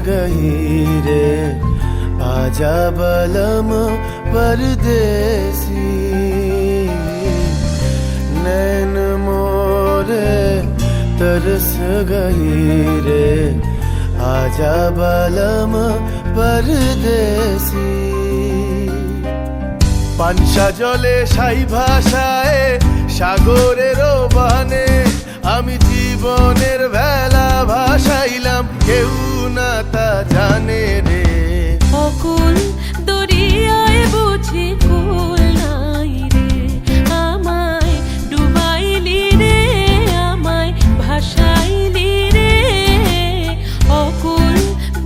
गई रे आजा बलम परदेसी। नैन मोरे तरस गई रे आजा बलम परदेसी। পানসা জলে সাই ভাষায় সাগরের বানে আমি জীবনের বেলা ভাসাইলাম, কেউ না তা জানে রে। অকুল দরিয়ায় বুঝি কুল নাই রে, আমায় ডুবাইলি রে, আমায় ভাসাইলি রে। অকুল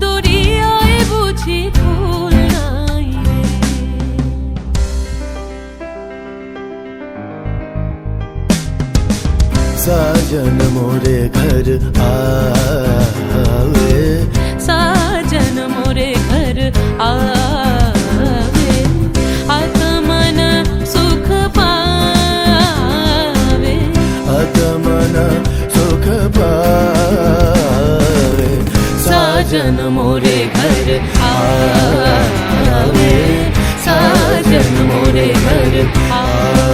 দরিয়ায় বুঝি কুল নাই রে। साजन मोरे घर आवे, साजन मोरे घर आवे, आत्मन सुख पावे, आत्मन सुख पावे। साजन मोरे घर आवे, साजन मोरे घर आवे।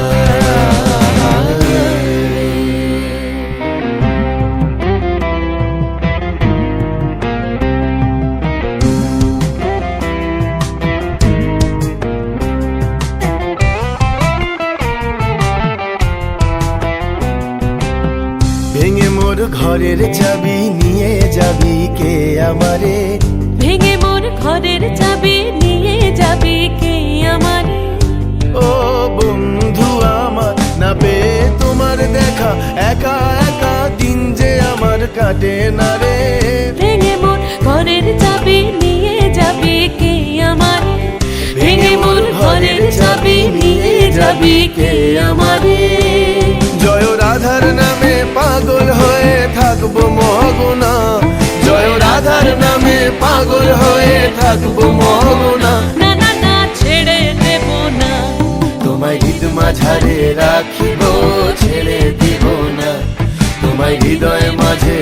ভেঙে মোর ঘরের চাবি নিয়ে যাবি কে আমারে, ভেঙে মোর ঘরের চাবি নিয়ে যাবি কে আমারে। ও বন্ধু আমার না পেয়ে তোমার দেখা একা একা দিন যে আমার কাটে না রে। ভেঙে মোর ঘরের চাবি নিয়ে যাবি কে আমারে, ভেঙে মোর ঘরের চাবি নিয়ে যাবি কে আমারে। জয় রাধার নামে পাগল হয়ে থাকবো মহগুনা, জয় রাধার নামে পাগল হয়ে থাকবো মহগুনা। না না না ছেড়ে দেব না, তোমায় হৃদ মাঝারে রাখিব ছেড়ে দিব না, তোমায় হৃদয় মাঝে